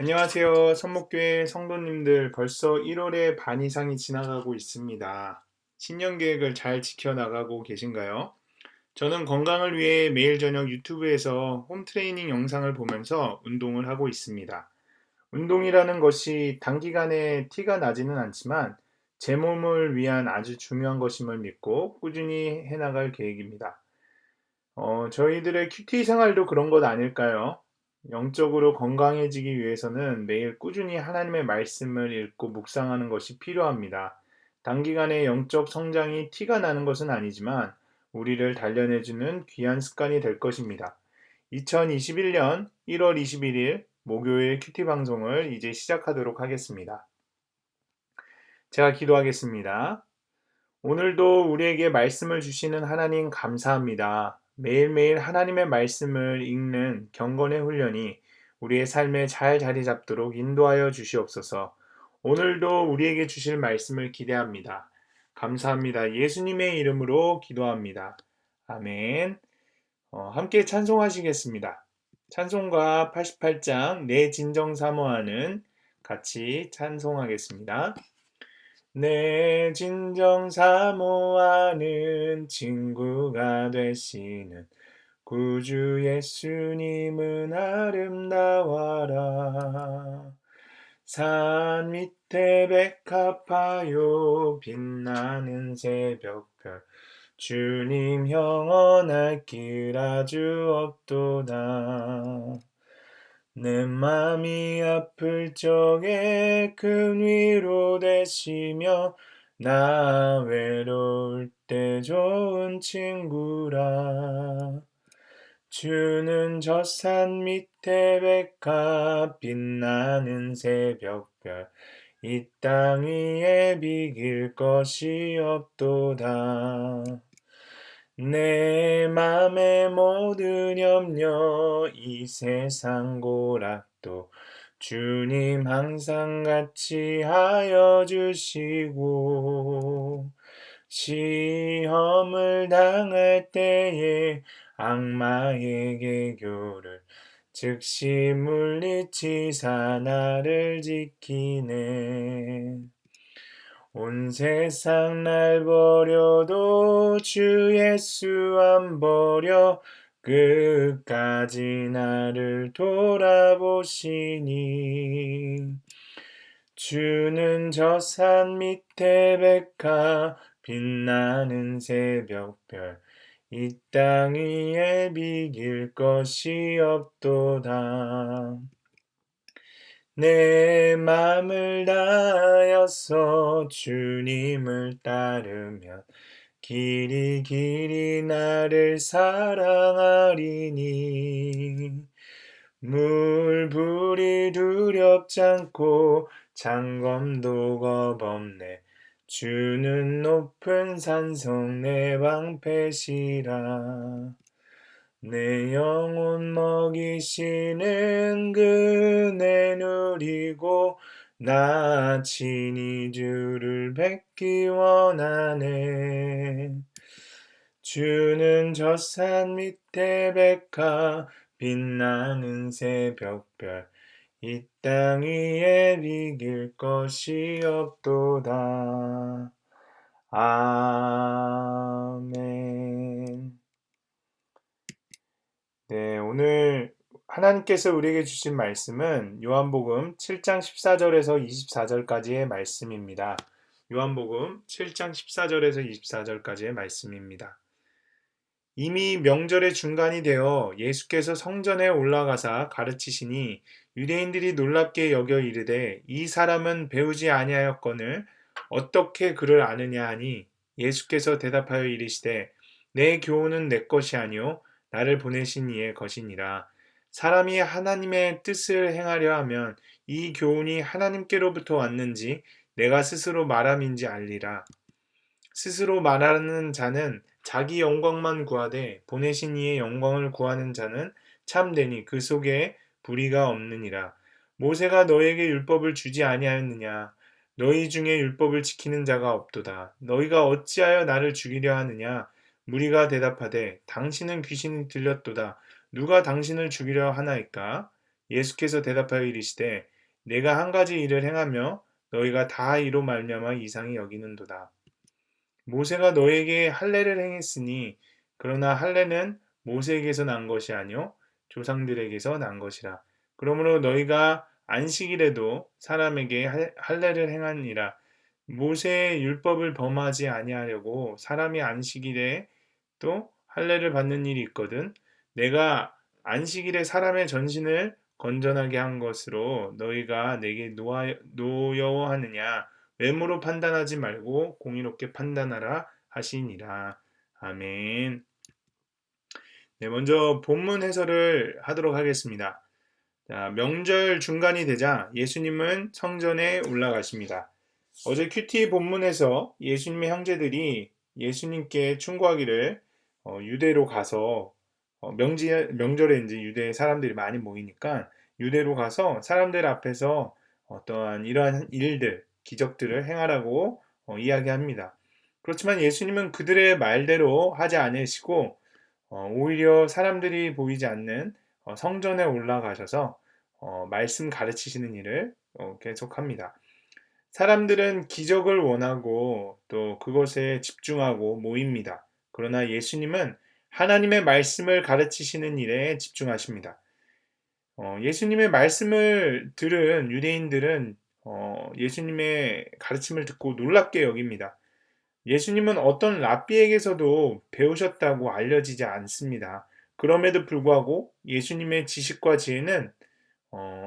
안녕하세요. 선목교회 성도님들, 벌써 1월의 반 이상이 지나가고 있습니다. 신년 계획을 잘 지켜나가고 계신가요? 저는 건강을 위해 매일 저녁 유튜브에서 홈트레이닝 영상을 보면서 운동을 하고 있습니다. 운동이라는 것이 단기간에 티가 나지는 않지만 제 몸을 위한 아주 중요한 것임을 믿고 꾸준히 해나갈 계획입니다. 저희들의 큐티 생활도 그런 것 아닐까요? 영적으로 건강해지기 위해서는 매일 꾸준히 하나님의 말씀을 읽고 묵상하는 것이 필요합니다. 단기간에 영적 성장이 티가 나는 것은 아니지만 우리를 단련해주는 귀한 습관이 될 것입니다. 2021년 1월 21일 목요일 큐티 방송을 이제 시작하도록 하겠습니다. 제가 기도하겠습니다. 오늘도 우리에게 말씀을 주시는 하나님 감사합니다. 매일매일 하나님의 말씀을 읽는 경건의 훈련이 우리의 삶에 잘 자리 잡도록 인도하여 주시옵소서. 오늘도 우리에게 주실 말씀을 기대합니다. 감사합니다. 예수님의 이름으로 기도합니다. 아멘. 함께 찬송하시겠습니다. 찬송가 88장 내 진정 사모하는 같이 찬송하겠습니다. 내 진정 사모하는 친구가 되시는 구주 예수님은 아름다워라. 산 밑에 백합화요 빛나는 새벽별 주님 영원할 길 아주 없도다. 내 맘이 아플 적에 큰 위로 되시며 나 외로울 때 좋은 친구라. 주는 저 산 밑에 백합 빛나는 새벽별 이 땅 위에 비길 것이 없도다. 내 맘의 모든 염려 이 세상 고락도 주님 항상 같이 하여 주시고 시험을 당할 때에 악마의 개교를 즉시 물리치사 나를 지키네. 온 세상 날 버려도 주 예수 안 버려 끝까지 나를 돌아보시니 주는 저 산 밑에 백합 빛나는 새벽별 이 땅 위에 비길 것이 없도다. 내 맘을 다하여서 주님을 따르면 길이 길이 나를 사랑하리니 물불이 두렵지 않고 장검도 겁없네 주는 높은 산성 내 방패시라. 내 영혼 먹이시는 그네 누리고 나 친히 주를 뵙기 원하네. 주는 저 산 밑에 백합 빛나는 새벽별 이 땅 위에 비길 것이 없도다. 아멘. 네, 오늘 하나님께서 우리에게 주신 말씀은 요한복음 7장 14절에서 24절까지의 말씀입니다. 요한복음 7장 14절에서 24절까지의 말씀입니다. 이미 명절의 중간이 되어 예수께서 성전에 올라가사 가르치시니 유대인들이 놀랍게 여겨 이르되 이 사람은 배우지 아니하였거늘 어떻게 그를 아느냐 하니 예수께서 대답하여 이르시되 내 교훈은 내 것이 아니요 나를 보내신 이의 것이니라. 사람이 하나님의 뜻을 행하려 하면 이 교훈이 하나님께로부터 왔는지 내가 스스로 말함인지 알리라. 스스로 말하는 자는 자기 영광만 구하되 보내신 이의 영광을 구하는 자는 참되니 그 속에 불의가 없느니라. 모세가 너희에게 율법을 주지 아니하였느냐? 너희 중에 율법을 지키는 자가 없도다. 너희가 어찌하여 나를 죽이려 하느냐? 무리가 대답하되 당신은 귀신이 들렸도다. 누가 당신을 죽이려 하나이까? 예수께서 대답하여 이르시되 내가 한 가지 일을 행하며 너희가 다 이로 말미암아 이상히 여기는도다. 모세가 너에게 할례를 행했으니 그러나 할례는 모세에게서 난 것이 아니요 조상들에게서 난 것이라. 그러므로 너희가 안식일에도 사람에게 할례를 행하니라. 모세의 율법을 범하지 아니하려고 사람이 안식일에 또 할례를 받는 일이 있거든. 내가 안식일에 사람의 전신을 건전하게 한 것으로 너희가 내게 노여워하느냐. 외모로 판단하지 말고 공의롭게 판단하라 하시니라. 아멘. 네, 먼저 본문 해설을 하도록 하겠습니다. 자, 명절 중간이 되자 예수님은 성전에 올라가십니다. 어제 큐티 본문에서 예수님의 형제들이 예수님께 충고하기를 유대로 가서 명절에 이제 유대 사람들이 많이 모이니까 유대로 가서 사람들 앞에서 어떠한 이러한 일들, 기적들을 행하라고 이야기합니다. 그렇지만 예수님은 그들의 말대로 하지 않으시고 오히려 사람들이 보이지 않는 성전에 올라가셔서 말씀 가르치시는 일을 계속합니다. 사람들은 기적을 원하고 또 그것에 집중하고 모입니다. 그러나 예수님은 하나님의 말씀을 가르치시는 일에 집중하십니다. 예수님의 말씀을 들은 유대인들은 예수님의 가르침을 듣고 놀랍게 여깁니다. 예수님은 어떤 랍비에게서도 배우셨다고 알려지지 않습니다. 그럼에도 불구하고 예수님의 지식과 지혜는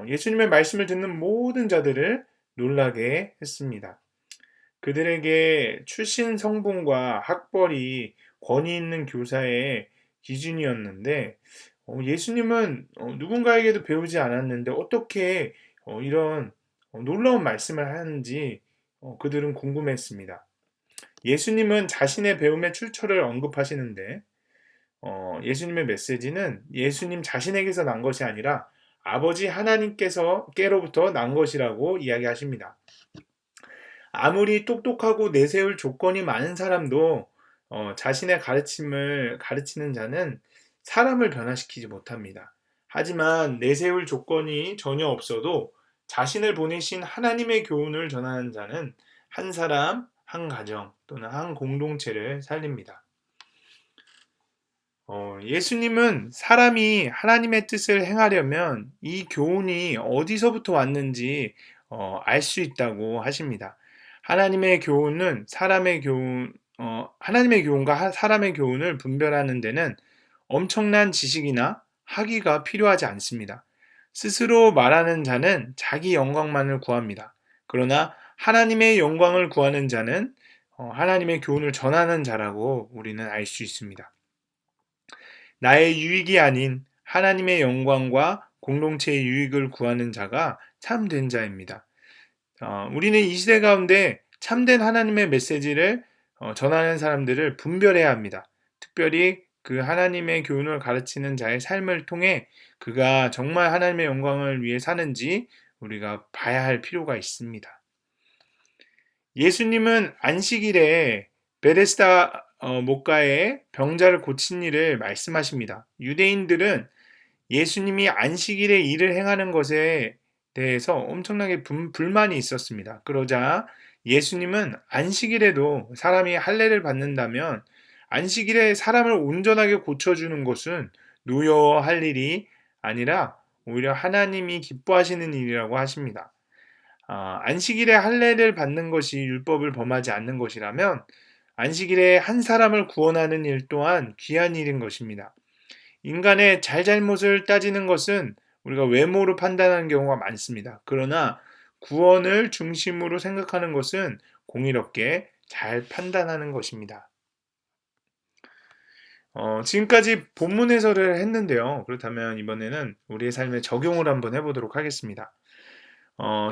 예수님의 말씀을 듣는 모든 자들을 놀라게 했습니다. 그들에게 출신 성분과 학벌이 권위 있는 교사의 기준이었는데 예수님은 누군가에게도 배우지 않았는데 어떻게 이런 놀라운 말씀을 하는지 그들은 궁금했습니다. 예수님은 자신의 배움의 출처를 언급하시는데 예수님의 메시지는 예수님 자신에게서 난 것이 아니라 아버지 하나님께로부터 난 것이라고 이야기하십니다. 아무리 똑똑하고 내세울 조건이 많은 사람도 자신의 가르침을 가르치는 자는 사람을 변화시키지 못합니다. 하지만 내세울 조건이 전혀 없어도 자신을 보내신 하나님의 교훈을 전하는 자는 한 사람, 한 가정 또는 한 공동체를 살립니다. 예수님은 사람이 하나님의 뜻을 행하려면 이 교훈이 어디서부터 왔는지 알 수 있다고 하십니다. 하나님의 교훈은 하나님의 교훈과 사람의 교훈을 분별하는 데는 엄청난 지식이나 학위가 필요하지 않습니다. 스스로 말하는 자는 자기 영광만을 구합니다. 그러나 하나님의 영광을 구하는 자는 하나님의 교훈을 전하는 자라고 우리는 알 수 있습니다. 나의 유익이 아닌 하나님의 영광과 공동체의 유익을 구하는 자가 참된 자입니다. 우리는 이 시대 가운데 참된 하나님의 메시지를 전하는 사람들을 분별해야 합니다. 특별히 그 하나님의 교훈을 가르치는 자의 삶을 통해 그가 정말 하나님의 영광을 위해 사는지 우리가 봐야 할 필요가 있습니다. 예수님은 안식일에 베데스다 목가에 병자를 고친 일을 말씀하십니다. 유대인들은 예수님이 안식일에 일을 행하는 것에 대해서 엄청나게 불만이 있었습니다. 그러자 예수님은 안식일에도 사람이 할례를 받는다면 안식일에 사람을 온전하게 고쳐주는 것은 노여워할 일이 아니라 오히려 하나님이 기뻐하시는 일이라고 하십니다. 안식일에 할례를 받는 것이 율법을 범하지 않는 것이라면 안식일에 한 사람을 구원하는 일 또한 귀한 일인 것입니다. 인간의 잘잘못을 따지는 것은 우리가 외모로 판단하는 경우가 많습니다. 그러나 구원을 중심으로 생각하는 것은 공의롭게 잘 판단하는 것입니다. 지금까지 본문 해설을 했는데요. 그렇다면 이번에는 우리의 삶에 적용을 한번 해보도록 하겠습니다.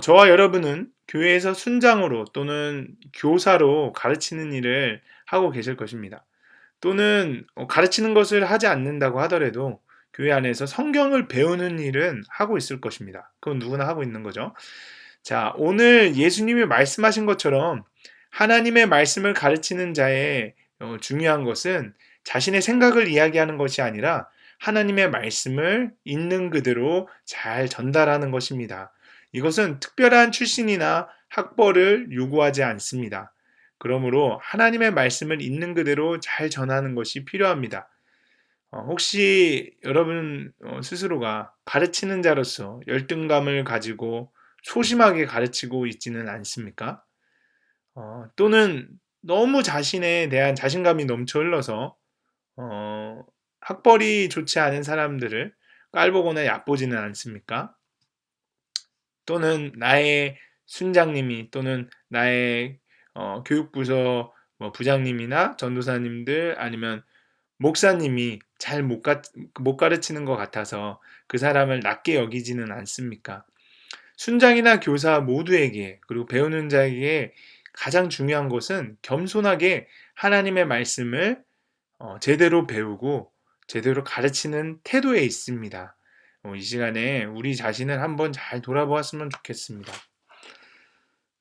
저와 여러분은 교회에서 순장으로 또는 교사로 가르치는 일을 하고 계실 것입니다. 또는 가르치는 것을 하지 않는다고 하더라도 교회 안에서 성경을 배우는 일은 하고 있을 것입니다. 그건 누구나 하고 있는 거죠. 자, 오늘 예수님이 말씀하신 것처럼 하나님의 말씀을 가르치는 자의 중요한 것은 자신의 생각을 이야기하는 것이 아니라 하나님의 말씀을 있는 그대로 잘 전달하는 것입니다. 이것은 특별한 출신이나 학벌을 요구하지 않습니다. 그러므로 하나님의 말씀을 있는 그대로 잘 전하는 것이 필요합니다. 혹시 여러분 스스로가 가르치는 자로서 열등감을 가지고 소심하게 가르치고 있지는 않습니까? 또는 너무 자신에 대한 자신감이 넘쳐 흘러서 어, 학벌이 좋지 않은 사람들을 깔보거나 얕보지는 않습니까? 또는 나의 순장님이 또는 나의 교육부서 뭐 부장님이나 전도사님들 아니면 목사님이 잘 못 가르치는 것 같아서 그 사람을 낮게 여기지는 않습니까? 순장이나 교사 모두에게 그리고 배우는 자에게 가장 중요한 것은 겸손하게 하나님의 말씀을 제대로 배우고 제대로 가르치는 태도에 있습니다. 이 시간에 우리 자신을 한번 잘 돌아보았으면 좋겠습니다.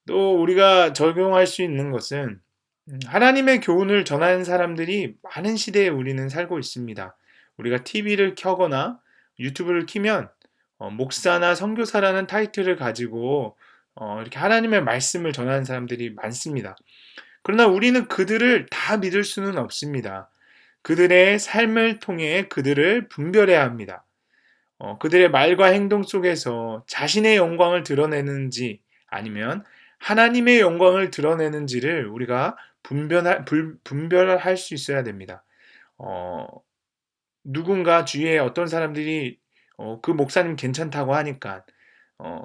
또 우리가 적용할 수 있는 것은 하나님의 교훈을 전하는 사람들이 많은 시대에 우리는 살고 있습니다. 우리가 TV를 켜거나 유튜브를 키면 목사나 선교사라는 타이틀을 가지고 이렇게 하나님의 말씀을 전하는 사람들이 많습니다. 그러나 우리는 그들을 다 믿을 수는 없습니다. 그들의 삶을 통해 그들을 분별해야 합니다. 그들의 말과 행동 속에서 자신의 영광을 드러내는지 아니면 하나님의 영광을 드러내는지를 우리가 분별할 수 있어야 됩니다. 어, 누군가 주위에 어떤 사람들이 그 목사님 괜찮다고 하니까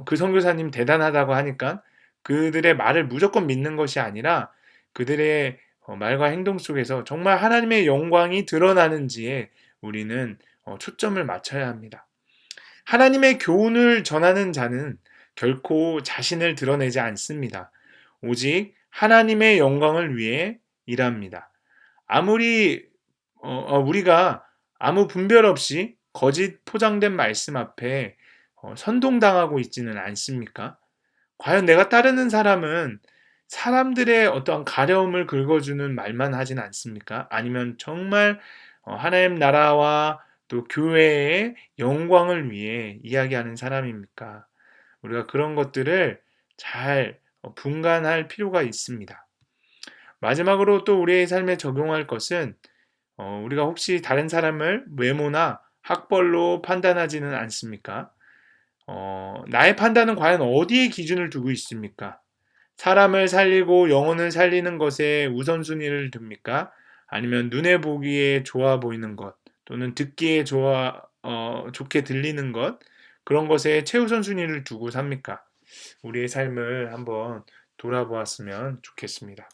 그 선교사님 대단하다고 하니까 그들의 말을 무조건 믿는 것이 아니라 그들의 말과 행동 속에서 정말 하나님의 영광이 드러나는지에 우리는 초점을 맞춰야 합니다. 하나님의 교훈을 전하는 자는 결코 자신을 드러내지 않습니다. 오직 하나님의 영광을 위해 일합니다. 아무리 우리가 아무 분별 없이 거짓 포장된 말씀 앞에 선동당하고 있지는 않습니까? 과연 내가 따르는 사람은 사람들의 어떠한 가려움을 긁어주는 말만 하진 않습니까? 아니면 정말 하나님 나라와 또 교회의 영광을 위해 이야기하는 사람입니까? 우리가 그런 것들을 잘 분간할 필요가 있습니다. 마지막으로 또 우리의 삶에 적용할 것은 우리가 혹시 다른 사람을 외모나 학벌로 판단하지는 않습니까? 나의 판단은 과연 어디에 기준을 두고 있습니까? 사람을 살리고 영혼을 살리는 것에 우선순위를 둡니까? 아니면 눈에 보기에 좋아 보이는 것 또는 듣기에 좋게 들리는 것 그런 것에 최우선 순위를 두고 삽니까? 우리의 삶을 한번 돌아보았으면 좋겠습니다.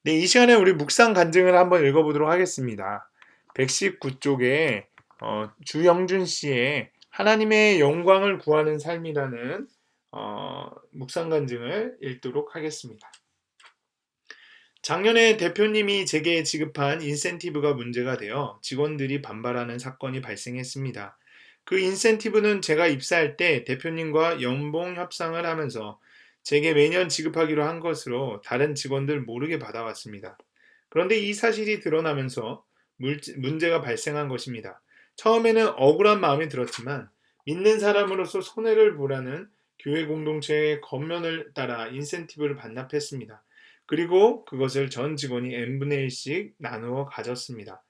네, 이 시간에 우리 묵상 간증을 한번 읽어보도록 하겠습니다. 119쪽에 주영준 씨의 하나님의 영광을 구하는 삶이라는 묵상 간증을 읽도록 하겠습니다. 작년에 대표님이 제게 지급한 인센티브가 문제가 되어 직원들이 반발하는 사건이 발생했습니다. 그 인센티브는 제가 입사할 때 대표님과 연봉 협상을 하면서 제게 매년 지급하기로 한 것으로 다른 직원들 모르게 받아왔습니다. 그런데 이 사실이 드러나면서 문제가 발생한 것입니다. 처음에는 억울한 마음이 들었지만 믿는 사람으로서 손해를 보라는 교회 공동체의 겉면을 따라 인센티브를 반납했습니다. 그리고 그것을 전 직원이 n분의 1씩 나누어 가졌습니다.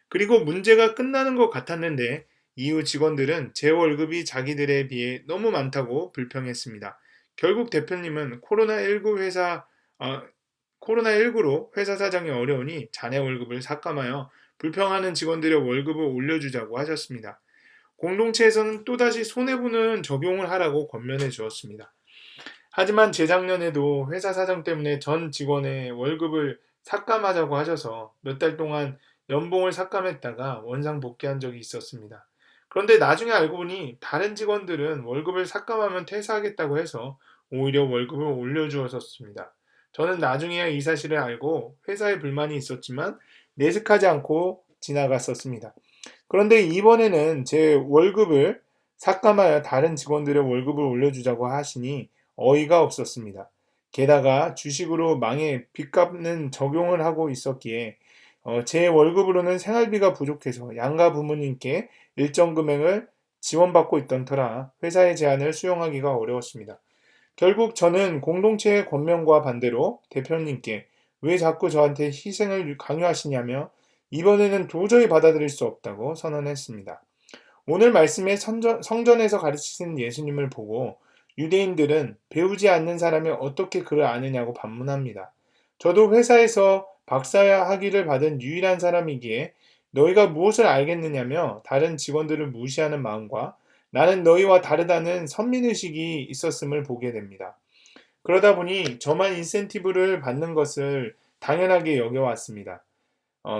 그리고 문제가 끝나는 것 같았는데 이후 직원들은 제 월급이 자기들에 비해 너무 많다고 불평했습니다. 결국 대표님은 코로나19로 회사 사정이 어려우니 자네 월급을 삭감하여 불평하는 직원들의 월급을 올려주자고 하셨습니다. 공동체에서는 또다시 손해보는 적용을 하라고 권면해 주었습니다. 하지만 재작년에도 회사 사정 때문에 전 직원의 월급을 삭감하자고 하셔서 몇 달 동안 연봉을 삭감했다가 원상 복귀한 적이 있었습니다. 그런데 나중에 알고 보니 다른 직원들은 월급을 삭감하면 퇴사하겠다고 해서 오히려 월급을 올려주었었습니다. 저는 나중에야 이 사실을 알고 회사에 불만이 있었지만 내색하지 않고 지나갔었습니다. 그런데 이번에는 제 월급을 삭감하여 다른 직원들의 월급을 올려주자고 하시니 어이가 없었습니다. 게다가 주식으로 망해 빚 갚는 적용을 하고 있었기에 제 월급으로는 생활비가 부족해서 양가 부모님께 일정 금액을 지원받고 있던 터라 회사의 제안을 수용하기가 어려웠습니다. 결국 저는 공동체의 권면과 반대로 대표님께 왜 자꾸 저한테 희생을 강요하시냐며 이번에는 도저히 받아들일 수 없다고 선언했습니다. 오늘 말씀에 성전에서 가르치시는 예수님을 보고 유대인들은 배우지 않는 사람이 어떻게 그를 아느냐고 반문합니다. 저도 회사에서 박사학위를 받은 유일한 사람이기에 너희가 무엇을 알겠느냐며 다른 직원들을 무시하는 마음과 나는 너희와 다르다는 선민의식이 있었음을 보게 됩니다. 그러다 보니 저만 인센티브를 받는 것을 당연하게 여겨왔습니다.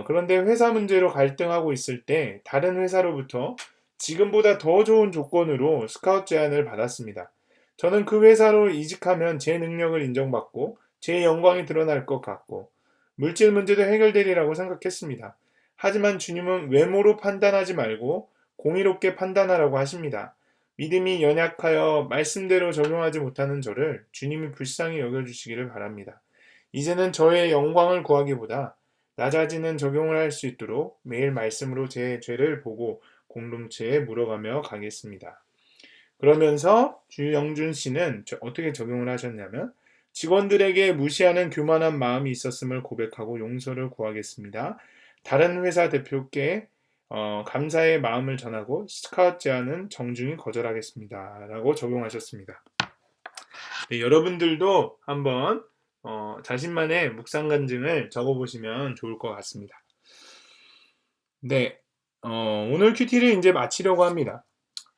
그런데 회사 문제로 갈등하고 있을 때 다른 회사로부터 지금보다 더 좋은 조건으로 스카웃 제안을 받았습니다. 저는 그 회사로 이직하면 제 능력을 인정받고 제 영광이 드러날 것 같고 물질 문제도 해결되리라고 생각했습니다. 하지만 주님은 외모로 판단하지 말고 공의롭게 판단하라고 하십니다. 믿음이 연약하여 말씀대로 적용하지 못하는 저를 주님이 불쌍히 여겨주시기를 바랍니다. 이제는 저의 영광을 구하기보다 낮아지는 적용을 할 수 있도록 매일 말씀으로 제 죄를 보고 공동체에 물어가며 가겠습니다. 그러면서 주영준 씨는 어떻게 적용을 하셨냐면 직원들에게 무시하는 교만한 마음이 있었음을 고백하고 용서를 구하겠습니다. 다른 회사 대표께 감사의 마음을 전하고 스카웃 제안은 정중히 거절하겠습니다. 라고 적용하셨습니다. 네, 여러분들도 한번 자신만의 묵상 간증을 적어보시면 좋을 것 같습니다. 네, 오늘 큐티를 이제 마치려고 합니다.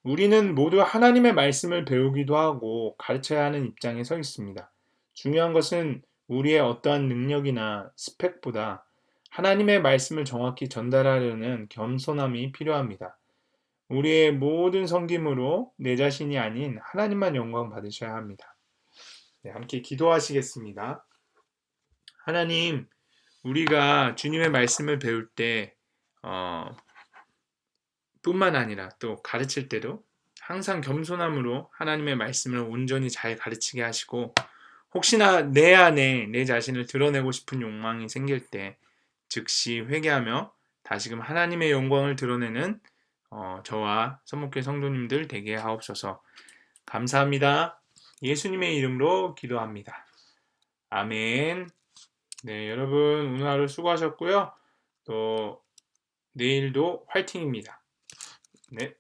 우리는 모두 하나님의 말씀을 배우기도 하고 가르쳐야 하는 입장에 서 있습니다. 중요한 것은 우리의 어떠한 능력이나 스펙보다 하나님의 말씀을 정확히 전달하려는 겸손함이 필요합니다. 우리의 모든 섬김으로 내 자신이 아닌 하나님만 영광 받으셔야 합니다. 네, 함께 기도하시겠습니다. 하나님, 우리가 주님의 말씀을 배울 때 뿐만 아니라 또 가르칠 때도 항상 겸손함으로 하나님의 말씀을 온전히 잘 가르치게 하시고 혹시나 내 안에 내 자신을 드러내고 싶은 욕망이 생길 때 즉시 회개하며 다시금 하나님의 영광을 드러내는 저와 선목교회 성도님들 되게 하옵소서. 감사합니다. 예수님의 이름으로 기도합니다. 아멘. 네, 여러분 오늘 하루 수고하셨고요. 또 내일도 화이팅입니다. 네.